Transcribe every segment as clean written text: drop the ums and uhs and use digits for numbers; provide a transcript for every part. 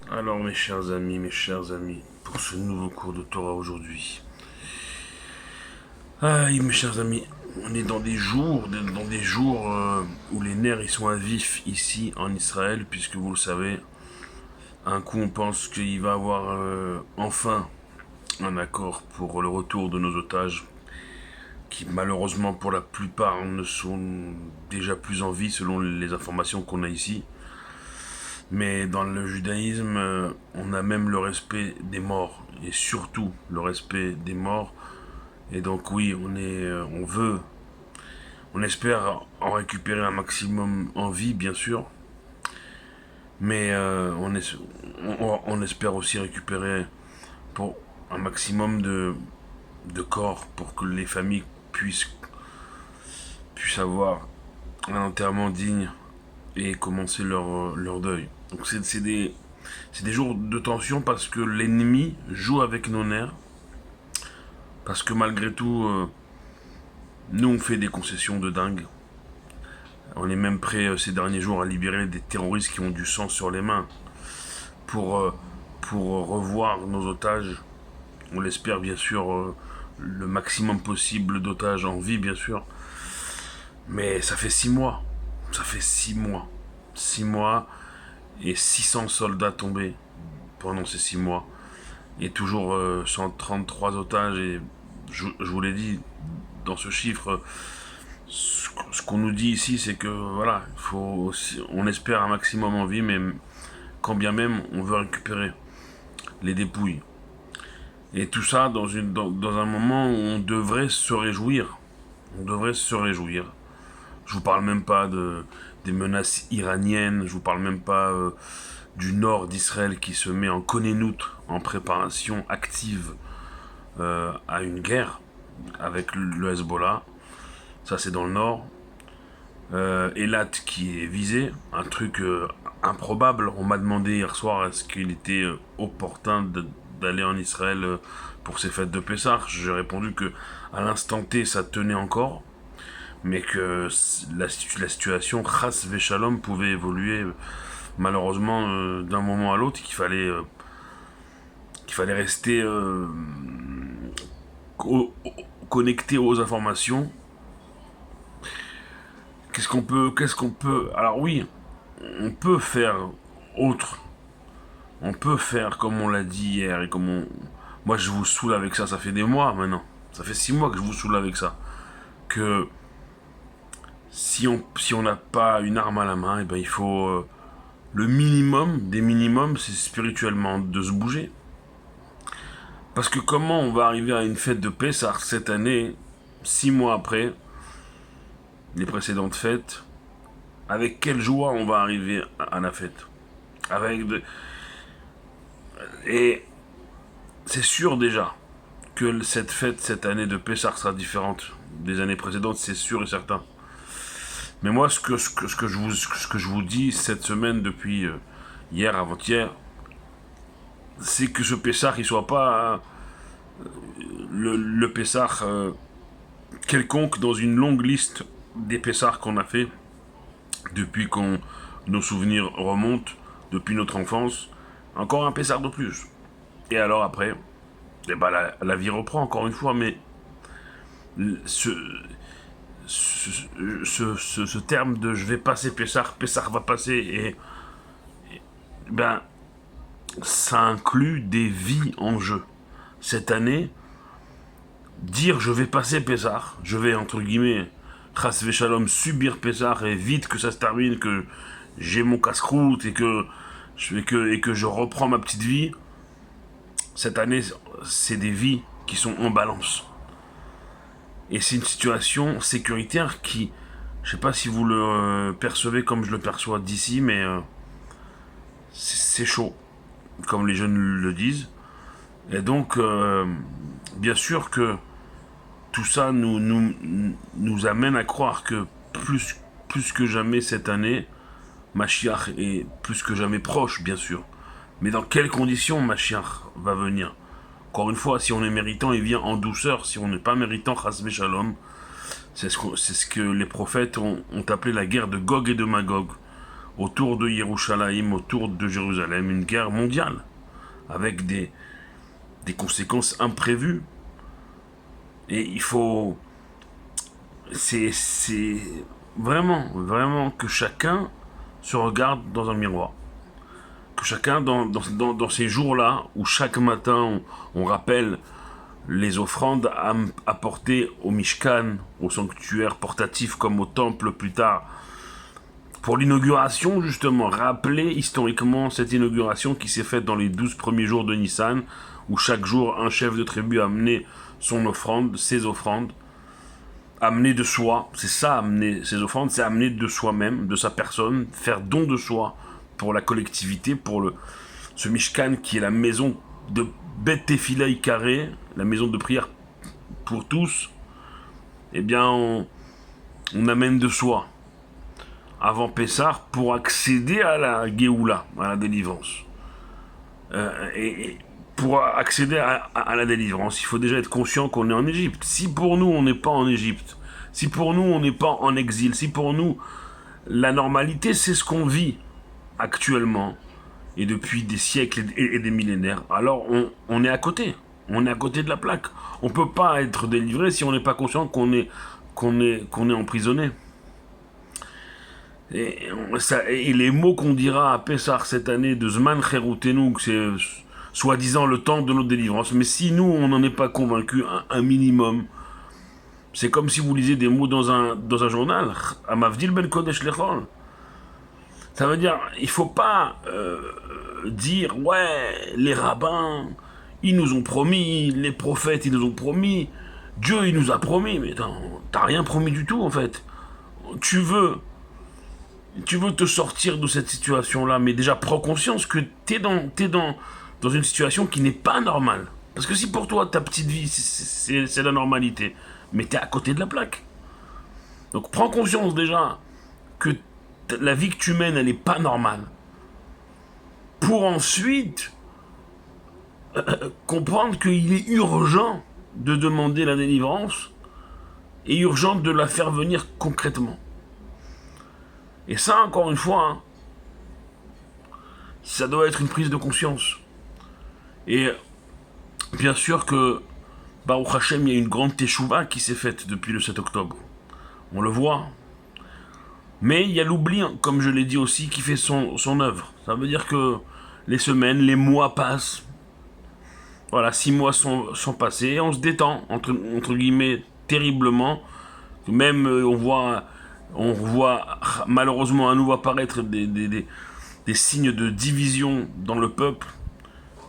Alors mes chers amis, pour ce nouveau cours de Torah aujourd'hui. Aïe mes chers amis, on est dans des jours où les nerfs ils sont à vif ici en Israël, puisque vous le savez, un coup on pense qu'il va y avoir enfin un accord pour le retour de nos otages, qui malheureusement pour la plupart ne sont déjà plus en vie selon les informations qu'on a ici. Mais dans le judaïsme, on a même le respect des morts, et surtout le respect des morts. Et donc oui, on espère en récupérer un maximum en vie, bien sûr, mais on espère aussi récupérer pour un maximum de corps pour que les familles puissent avoir un enterrement digne et commencer leur deuil. Donc c'est des jours de tension parce que l'ennemi joue avec nos nerfs, parce que malgré tout, nous on fait des concessions de dingue. On est même prêt ces derniers jours à libérer des terroristes qui ont du sang sur les mains pour, euh, pour revoir nos otages. On l'espère bien sûr, le maximum possible d'otages en vie bien sûr. Mais ça fait 6 mois. Ça fait 6 mois. 6 mois et 600 soldats tombés pendant ces 6 mois. Et toujours 133 otages. Et je vous l'ai dit, dans ce chiffre, ce qu'on nous dit ici, c'est que voilà, on espère un maximum en vie, mais quand bien même on veut récupérer les dépouilles. Et tout ça dans un moment où on devrait se réjouir. On devrait se réjouir. Je vous parle même pas des menaces iraniennes, je vous parle même pas du nord d'Israël qui se met en connaînoute, en préparation active à une guerre avec le Hezbollah. Ça c'est dans le nord. Elat qui est visé, un truc improbable. On m'a demandé hier soir est-ce qu'il était opportun d'aller en Israël pour ces fêtes de Pessah. J'ai répondu que à l'instant T ça tenait encore, mais que la situation Chas Veshalom pouvait évoluer malheureusement d'un moment à l'autre, qu'il fallait rester connecté aux informations. Qu'est-ce qu'on peut alors oui, on peut faire autre. On peut faire comme on l'a dit hier et moi je vous saoule avec ça. Ça fait des mois maintenant. Ça fait 6 mois que je vous saoule avec ça. Que si on n'a pas une arme à la main, et ben il faut le minimum des minimums, c'est spirituellement de se bouger. Parce que comment on va arriver à une fête de Pessah cette année, 6 mois après les précédentes fêtes, avec quelle joie on va arriver à la fête. Et c'est sûr déjà que cette fête cette année de Pessah sera différente des années précédentes, c'est sûr et certain. Mais moi, ce que je vous dis cette semaine depuis hier, avant-hier, c'est que ce Pessah, il soit pas le Pessah quelconque dans une longue liste des Pessahs qu'on a fait depuis qu'on nos souvenirs remontent, depuis notre enfance. Encore un Pessah de plus. Et alors après, eh ben la vie reprend encore une fois, mais ce, ce terme de je vais passer Pessah, Pessah va passer, et ben ça inclut des vies en jeu. Cette année, dire je vais passer Pessah, je vais entre guillemets, Chas Veshalom, subir Pessah et vite que ça se termine, que j'ai mon casse-croûte et que je reprends ma petite vie. Cette année, c'est des vies qui sont en balance. Et c'est une situation sécuritaire qui, je sais pas si vous le percevez comme je le perçois d'ici, mais c'est chaud, comme les jeunes le disent. Et donc, bien sûr que tout ça nous amène à croire que plus que jamais cette année, Mashiach est plus que jamais proche, bien sûr. Mais dans quelles conditions Mashiach va venir? Encore une fois, si on est méritant, il vient en douceur. Si on n'est pas méritant, Chas Shalom, c'est ce que les prophètes ont appelé la guerre de Gog et de Magog. autour de Yerushalayim, autour de Jérusalem, une guerre mondiale, avec des conséquences imprévues. Et il faut... C'est vraiment que chacun se regarde dans un miroir. Que chacun, dans ces jours-là, où chaque matin, on rappelle les offrandes apportées au Mishkan, au sanctuaire portatif, comme au temple plus tard, pour l'inauguration, justement, rappeler historiquement cette inauguration qui s'est faite dans les 12 premiers jours de Nissan, où chaque jour, un chef de tribu amenait son offrande, ses offrandes, amener de soi, c'est ça, amener ses offrandes, c'est amener de soi-même, de sa personne, faire don de soi pour la collectivité, pour ce Mishkan qui est la maison de Bet Tefila carré, la maison de prière pour tous. Eh bien, on amène de soi avant Pessah pour accéder à la Géoula, à la délivrance. Et pour accéder à la délivrance, il faut déjà être conscient qu'on est en Égypte. Si pour nous, on n'est pas en Égypte, si pour nous, on n'est pas en exil, si pour nous, la normalité, c'est ce qu'on vit actuellement, et depuis des siècles et des millénaires, alors on est à côté. On est à côté de la plaque. On ne peut pas être délivré si on n'est pas conscient qu'on est emprisonné. Et les mots qu'on dira à Pessah cette année de Zman Cherutenu, que c'est soi-disant le temps de notre délivrance, mais si nous, on n'en est pas convaincu, un minimum, c'est comme si vous lisez des mots dans un journal. Amavdil ben Kodesh Lechol. Ça veut dire, il ne faut pas dire, ouais, les rabbins, ils nous ont promis, les prophètes, ils nous ont promis, Dieu, il nous a promis, mais t'as rien promis du tout, en fait. Tu veux te sortir de cette situation-là, mais déjà prends conscience que t'es dans une situation qui n'est pas normale. Parce que si pour toi, ta petite vie, c'est la normalité, mais t'es à côté de la plaque. Donc prends conscience déjà que la vie que tu mènes, elle n'est pas normale. Pour ensuite comprendre qu'il est urgent de demander la délivrance et urgent de la faire venir concrètement. Et ça, encore une fois, hein, ça doit être une prise de conscience. Et bien sûr que, Baruch Hashem, il y a une grande teshuva qui s'est faite depuis le 7 octobre. On le voit. Mais il y a l'oubli, comme je l'ai dit aussi, qui fait son œuvre. Ça veut dire que les semaines, les mois passent. Voilà, 6 mois sont passés et on se détend, entre guillemets, terriblement. Même on voit malheureusement à nouveau apparaître des signes de division dans le peuple.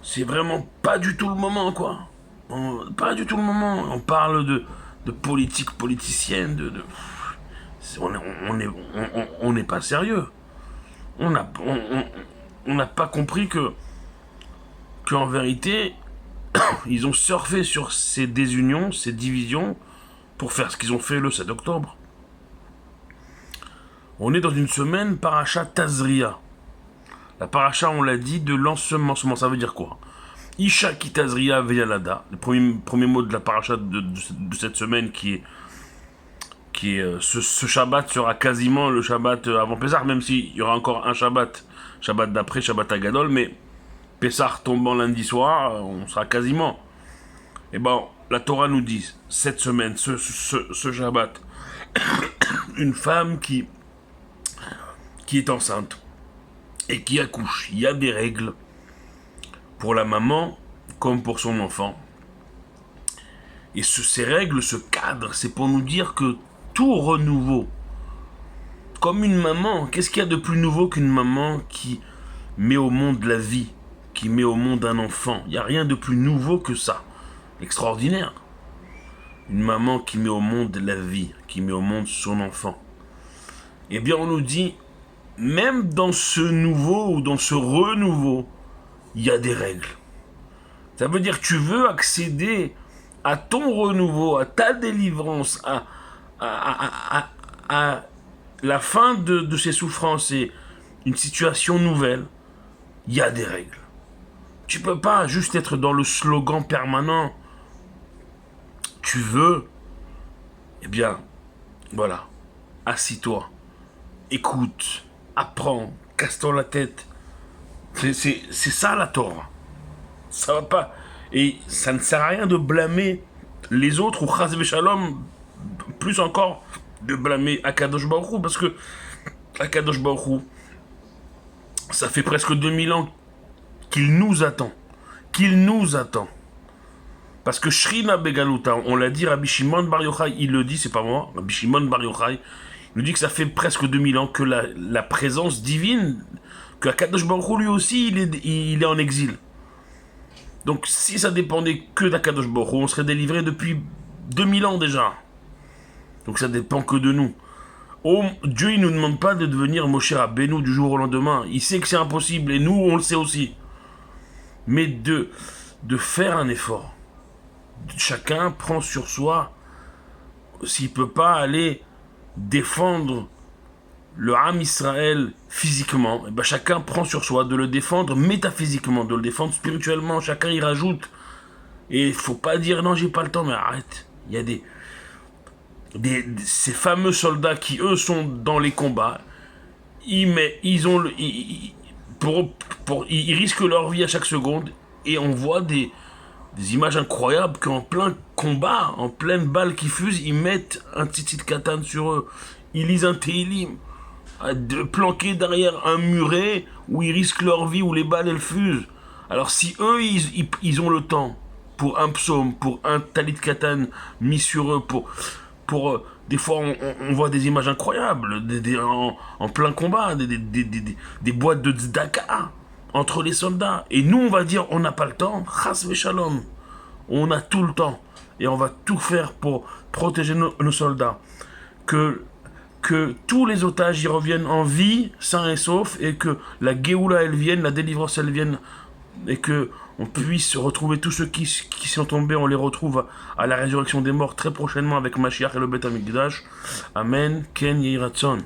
C'est vraiment pas du tout le moment, quoi. Pas du tout le moment. On parle de politique politicienne, on n'est pas sérieux. On n'a pas compris qu'en vérité, ils ont surfé sur ces désunions, ces divisions, pour faire ce qu'ils ont fait le 7 octobre. On est dans une semaine paracha Tazria. La paracha, on l'a dit, de l'ensemencement. Ça veut dire quoi? Isha ki Tazria veyalada. Le premier mot de la paracha de cette semaine qui est ce Shabbat sera quasiment le Shabbat avant Pessah, même s'il y aura encore un Shabbat d'après, Shabbat Agadol, mais Pessah tombant lundi soir, on sera quasiment. Et ben, la Torah nous dit, cette semaine, ce Shabbat, une femme qui est enceinte et qui accouche, il y a des règles pour la maman comme pour son enfant. Et ces règles, ce cadre, c'est pour nous dire que tout renouveau, comme une maman, qu'est-ce qu'il y a de plus nouveau qu'une maman qui met au monde la vie, qui met au monde un enfant? Il n'y a rien de plus nouveau que ça. Extraordinaire. Une maman qui met au monde la vie, qui met au monde son enfant. Eh bien, on nous dit, même dans ce nouveau ou dans ce renouveau, il y a des règles. Ça veut dire que tu veux accéder à ton renouveau, à ta délivrance, à la fin de ces souffrances et une situation nouvelle, il y a des règles. Tu peux pas juste être dans le slogan permanent. Tu veux, bien, voilà, assis-toi, écoute, apprends, casse-toi la tête. C'est ça la Torah. Ça va pas. Et ça ne sert à rien de blâmer les autres, ou Chas Shalom, plus encore de blâmer Akadosh Baruch Hu, parce que Akadosh Baruch Hu, ça fait presque 2000 ans qu'il nous attend. Qu'il nous attend. Parce que Shrina Begaluta, on l'a dit, Rabbi Shimon Bar Yochai, il le dit, c'est pas moi, Rabbi Shimon Bar Yochai, il nous dit que ça fait presque 2000 ans que la présence divine, que Akadosh Baruch Hu lui aussi, il est en exil. Donc si ça dépendait que d'Akadosh Baruch Hu, on serait délivré depuis 2000 ans déjà. Donc ça dépend que de nous. Oh, Dieu, il ne nous demande pas de devenir Moshe Rabbeinu du jour au lendemain. Il sait que c'est impossible et nous, on le sait aussi. Mais de faire un effort. Chacun prend sur soi, s'il ne peut pas aller défendre le Ham Israël physiquement, et ben chacun prend sur soi de le défendre métaphysiquement, de le défendre spirituellement. Chacun y rajoute. Et il faut pas dire non, j'ai pas le temps, mais arrête. Il y a ces fameux soldats qui eux sont dans les combats. Ils risquent leur vie à chaque seconde, et on voit des images incroyables qu'en plein combat, en pleine balle qui fuse, ils mettent un tzitzit katan sur eux. Ils lisent un Teilim, planqués derrière un muret où ils risquent leur vie, où les balles elles fusent. Alors si eux, ils ont le temps pour un psaume, pour un talit katan mis sur eux, des fois on voit des images incroyables, en plein combat, des boîtes de tzedaka entre les soldats. Et nous, on va dire, on n'a pas le temps. Chas v'shalom. On a tout le temps. Et on va tout faire pour protéger nos soldats. Que tous les otages y reviennent en vie, sains et saufs, et que la Géoula, elle vienne, la délivrance, elle vienne, et que on puisse retrouver tous ceux qui sont tombés, on les retrouve à la résurrection des morts très prochainement avec Mashiach et le Beth Amikdash. Amen. Ken Yehi Ratzon.